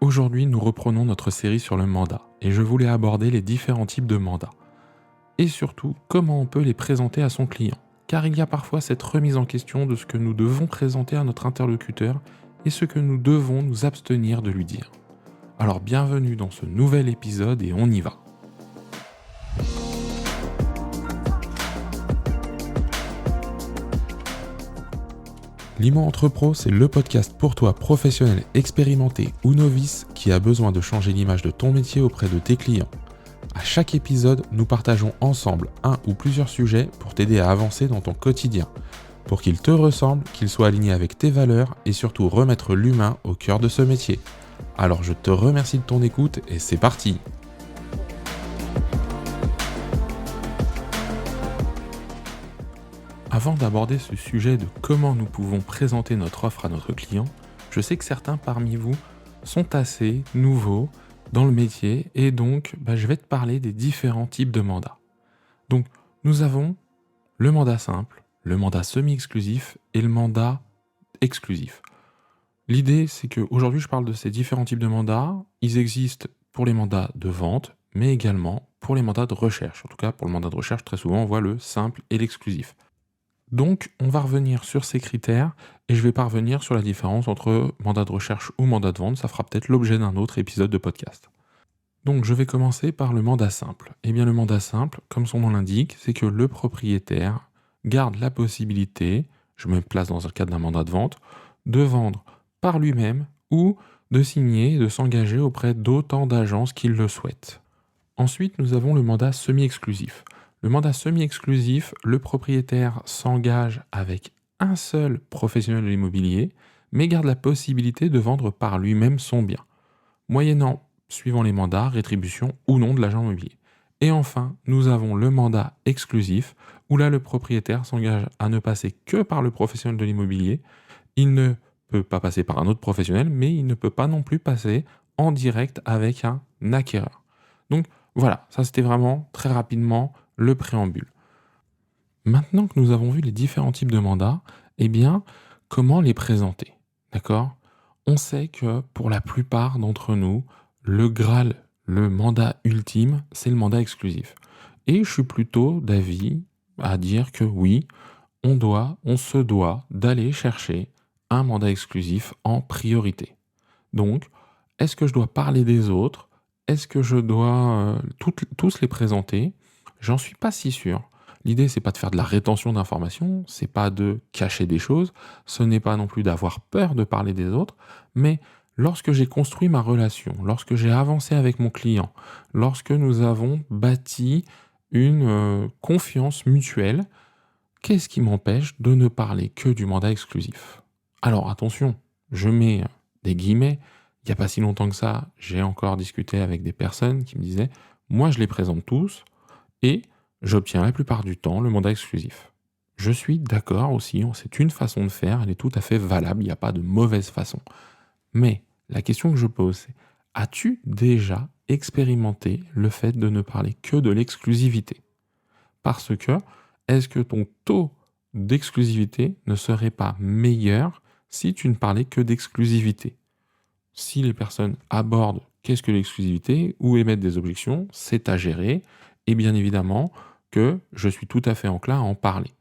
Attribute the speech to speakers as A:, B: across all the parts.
A: Aujourd'hui, nous reprenons notre série sur le mandat et je voulais aborder les différents types de mandats et surtout comment on peut les présenter à son client. Car il y a parfois cette remise en question de ce que nous devons présenter à notre interlocuteur et ce que nous devons nous abstenir de lui dire. Alors bienvenue dans ce nouvel épisode et on y va. L'IMO Entrepro, c'est le podcast pour toi professionnel expérimenté ou novice qui a besoin de changer l'image de ton métier auprès de tes clients. À chaque épisode, nous partageons ensemble un ou plusieurs sujets pour t'aider à avancer dans ton quotidien, pour qu'il te ressemble, qu'il soit aligné avec tes valeurs et surtout remettre l'humain au cœur de ce métier. Alors je te remercie de ton écoute et c'est parti! Avant d'aborder ce sujet de comment nous pouvons présenter notre offre à notre client, je sais que certains parmi vous sont assez nouveaux dans le métier et donc je vais te parler des différents types de mandats. Donc nous avons le mandat simple, le mandat semi-exclusif et le mandat exclusif. L'idée c'est qu'aujourd'hui je parle de ces différents types de mandats. Ils existent pour les mandats de vente mais également pour les mandats de recherche. En tout cas pour le mandat de recherche très souvent on voit le simple et l'exclusif. Donc, on va revenir sur ces critères et je vais pas revenir sur la différence entre mandat de recherche ou mandat de vente. Ça fera peut-être l'objet d'un autre épisode de podcast. Donc, je vais commencer par le mandat simple. Eh bien, le mandat simple, comme son nom l'indique, c'est que le propriétaire garde la possibilité, je me place dans le cadre d'un mandat de vente, de vendre par lui-même ou de signer et de s'engager auprès d'autant d'agences qu'il le souhaite. Ensuite, nous avons le mandat semi-exclusif. Le mandat semi-exclusif, le propriétaire s'engage avec un seul professionnel de l'immobilier, mais garde la possibilité de vendre par lui-même son bien, moyennant, suivant les mandats, rétribution ou non de l'agent immobilier. Et enfin, nous avons le mandat exclusif, où là le propriétaire s'engage à ne passer que par le professionnel de l'immobilier. Il ne peut pas passer par un autre professionnel, mais il ne peut pas non plus passer en direct avec un acquéreur. Donc voilà, ça c'était vraiment très rapidement le préambule. Maintenant que nous avons vu les différents types de mandats, eh bien, comment les présenter? D'accord? On sait que pour la plupart d'entre nous, le Graal, le mandat ultime, c'est le mandat exclusif. Et je suis plutôt d'avis à dire que oui, on se doit d'aller chercher un mandat exclusif en priorité. Donc, est-ce que je dois parler des autres? Est-ce que je dois tous les présenter? J'en suis pas si sûr. L'idée, c'est pas de faire de la rétention d'informations, c'est pas de cacher des choses, ce n'est pas non plus d'avoir peur de parler des autres, mais lorsque j'ai construit ma relation, lorsque j'ai avancé avec mon client, lorsque nous avons bâti une confiance mutuelle, qu'est-ce qui m'empêche de ne parler que du mandat exclusif? Alors attention, je mets des guillemets. Il n'y a pas si longtemps que ça, j'ai encore discuté avec des personnes qui me disaient: «Moi, je les présente tous et j'obtiens la plupart du temps le mandat exclusif». Je suis d'accord aussi, c'est une façon de faire, elle est tout à fait valable, il n'y a pas de mauvaise façon. Mais la question que je pose, c'est: as-tu déjà expérimenté le fait de ne parler que de l'exclusivité? Parce que, est-ce que ton taux d'exclusivité ne serait pas meilleur si tu ne parlais que d'exclusivité? Si les personnes abordent qu'est-ce que l'exclusivité ou émettent des objections, c'est à gérer et bien évidemment que je suis tout à fait enclin à en parler.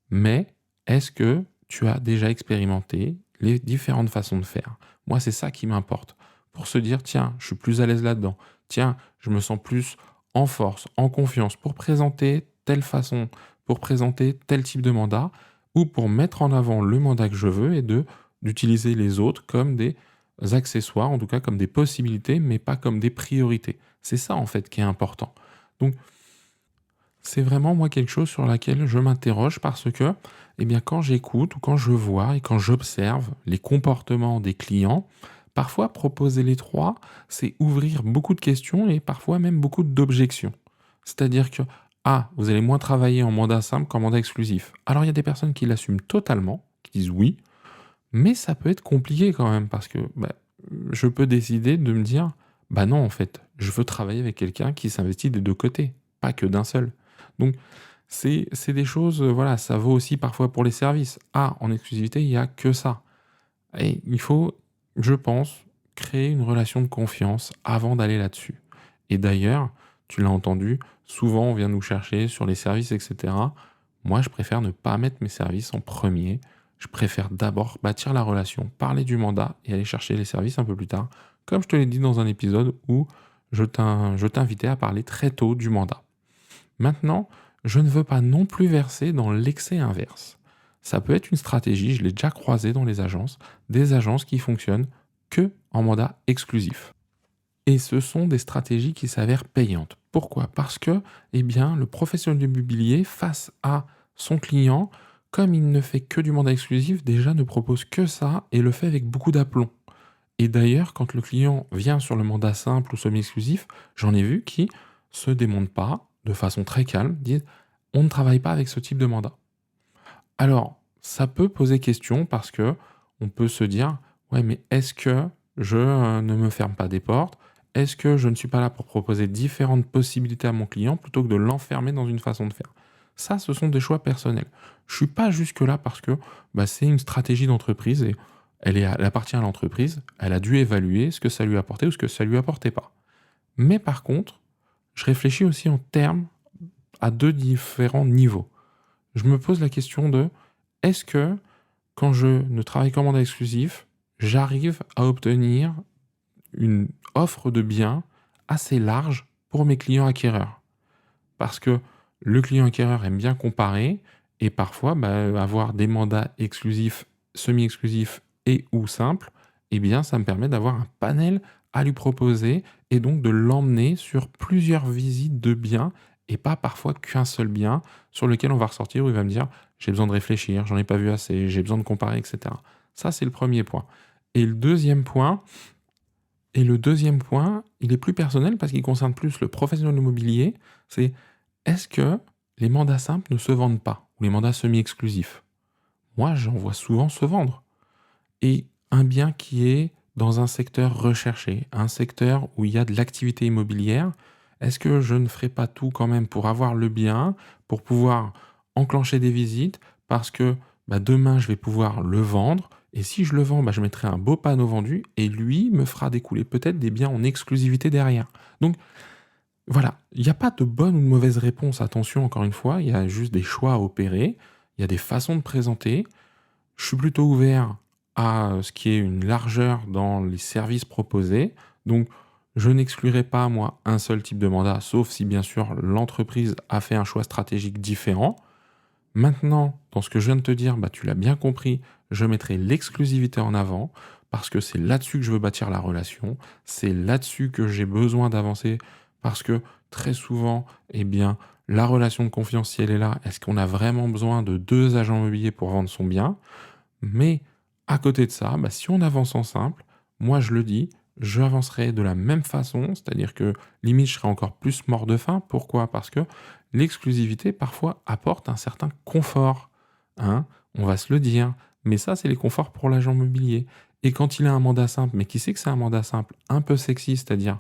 A: Mais est-ce que tu as déjà expérimenté les différentes façons de faire? Moi, c'est ça qui m'importe. Pour se dire: «Tiens, je suis plus à l'aise là-dedans. Tiens, je me sens plus en force, en confiance pour présenter telle façon, pour présenter tel type de mandat ou pour mettre en avant le mandat que je veux» et d'utiliser les autres comme des accessoires, en tout cas comme des possibilités, mais pas comme des priorités. C'est ça, en fait, qui est important. Donc c'est vraiment moi quelque chose sur laquelle je m'interroge parce que, eh bien, quand j'écoute ou quand je vois et quand j'observe les comportements des clients, parfois proposer les trois, c'est ouvrir beaucoup de questions et parfois même beaucoup d'objections. C'est-à-dire que, ah, vous allez moins travailler en mandat simple qu'en mandat exclusif. Alors il y a des personnes qui l'assument totalement, qui disent oui, mais ça peut être compliqué quand même parce que je peux décider de me dire: «Bah non, en fait, je veux travailler avec quelqu'un qui s'investit des 2 côtés, pas que d'un seul». Donc c'est des choses, voilà, ça vaut aussi parfois pour les services. Ah, en exclusivité, il y a que ça et il faut, je pense, créer une relation de confiance avant d'aller là-dessus. Et d'ailleurs, tu l'as entendu, souvent on vient nous chercher sur les services, etc. Moi, je préfère ne pas mettre mes services en premier. Je préfère d'abord bâtir la relation, parler du mandat et aller chercher les services un peu plus tard, comme je te l'ai dit dans un épisode où je t'invitais à parler très tôt du mandat. Maintenant, je ne veux pas non plus verser dans l'excès inverse. Ça peut être une stratégie, je l'ai déjà croisé dans les agences, des agences qui fonctionnent que en mandat exclusif. Et ce sont des stratégies qui s'avèrent payantes. Pourquoi? Parce que, eh bien, le professionnel de l'immobilier, face à son client, comme il ne fait que du mandat exclusif, déjà ne propose que ça et le fait avec beaucoup d'aplomb. Et d'ailleurs, quand le client vient sur le mandat simple ou semi-exclusif, j'en ai vu qui se démontent pas, de façon très calme, disent on ne travaille pas avec ce type de mandat. Alors, ça peut poser question parce que on peut se dire ouais, mais est-ce que je ne me ferme pas des portes? Est-ce que je ne suis pas là pour proposer différentes possibilités à mon client plutôt que de l'enfermer dans une façon de faire? Ça, ce sont des choix personnels. Je suis pas jusque-là parce que c'est une stratégie d'entreprise et elle appartient à l'entreprise. Elle a dû évaluer ce que ça lui apportait ou ce que ça lui apportait pas. Mais par contre, je réfléchis aussi en termes à deux différents niveaux. Je me pose la question de est-ce que quand je ne travaille qu'en mandat exclusif, j'arrive à obtenir une offre de biens assez large pour mes clients acquéreurs? Parce que le client acquéreur aime bien comparer et parfois avoir des mandats exclusifs, semi-exclusifs et ou simples, eh bien ça me permet d'avoir un panel à lui proposer et donc de l'emmener sur plusieurs visites de biens et pas parfois qu'un seul bien sur lequel on va ressortir où il va me dire j'ai besoin de réfléchir, j'en ai pas vu assez, j'ai besoin de comparer, etc. Ça, c'est le premier point. Et le deuxième point, il est plus personnel parce qu'il concerne plus le professionnel immobilier, c'est est-ce que les mandats simples ne se vendent pas ou les mandats semi-exclusifs? Moi, j'en vois souvent se vendre. Et un bien qui est dans un secteur recherché, un secteur où il y a de l'activité immobilière, est-ce que je ne ferai pas tout quand même pour avoir le bien, pour pouvoir enclencher des visites, parce que demain je vais pouvoir le vendre, et si je le vends, je mettrai un beau panneau vendu, et lui me fera découler peut-être des biens en exclusivité derrière. Donc voilà, il n'y a pas de bonne ou de mauvaise réponse, attention encore une fois, il y a juste des choix à opérer, il y a des façons de présenter. Je suis plutôt ouvert à ce qui est une largeur dans les services proposés. Donc, je n'exclurai pas, moi, un seul type de mandat, sauf si, bien sûr, l'entreprise a fait un choix stratégique différent. Maintenant, dans ce que je viens de te dire, tu l'as bien compris, je mettrai l'exclusivité en avant parce que c'est là-dessus que je veux bâtir la relation. C'est là-dessus que j'ai besoin d'avancer parce que très souvent, eh bien, la relation de confiance, si elle est là, est-ce qu'on a vraiment besoin de deux agents immobiliers pour vendre son bien? Mais à côté de ça, si on avance en simple, moi je le dis, j'avancerai de la même façon, c'est-à-dire que limite je serai encore plus mort de faim. Pourquoi? Parce que l'exclusivité parfois apporte un certain confort, hein, on va se le dire. Mais ça, c'est les conforts pour l'agent immobilier. Et quand il a un mandat simple, mais qui sait que c'est un mandat simple un peu sexy, c'est-à-dire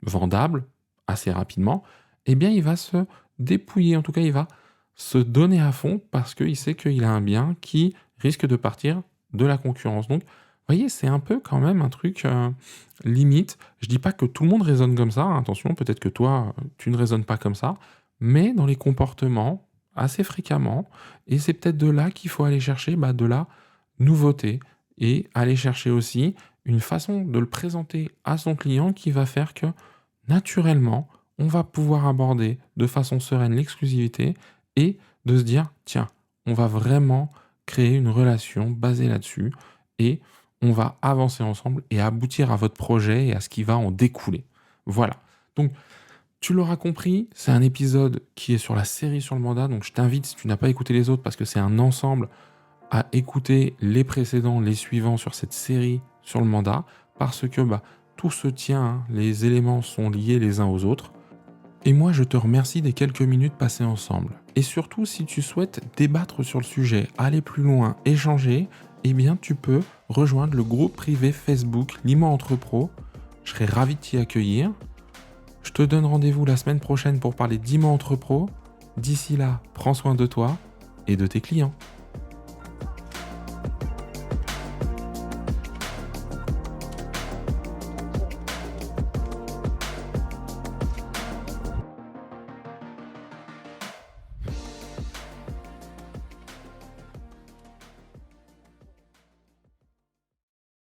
A: vendable assez rapidement, eh bien il va se dépouiller, en tout cas il va se donner à fond parce qu'il sait qu'il a un bien qui risque de partir de la concurrence. Donc, vous voyez, c'est un peu quand même un truc limite. Je dis pas que tout le monde raisonne comme ça, hein, attention, peut-être que toi, tu ne raisonnes pas comme ça, mais dans les comportements, assez fréquemment, et c'est peut-être de là qu'il faut aller chercher de la nouveauté et aller chercher aussi une façon de le présenter à son client qui va faire que, naturellement, on va pouvoir aborder de façon sereine l'exclusivité et de se dire, tiens, on va vraiment créer une relation basée là-dessus et on va avancer ensemble et aboutir à votre projet et à ce qui va en découler. Voilà. Donc, tu l'auras compris, c'est un épisode qui est sur la série sur le mandat, donc je t'invite, si tu n'as pas écouté les autres, parce que c'est un ensemble, à écouter les précédents, les suivants sur cette série sur le mandat, parce que tout se tient, hein, les éléments sont liés les uns aux autres. Et moi, je te remercie des quelques minutes passées ensemble. Et surtout, si tu souhaites débattre sur le sujet, aller plus loin, échanger, eh bien, tu peux rejoindre le groupe privé Facebook Limo Entrepro. Je serai ravi de t'y accueillir. Je te donne rendez-vous la semaine prochaine pour parler d'Imo Entrepro. D'ici là, prends soin de toi et de tes clients.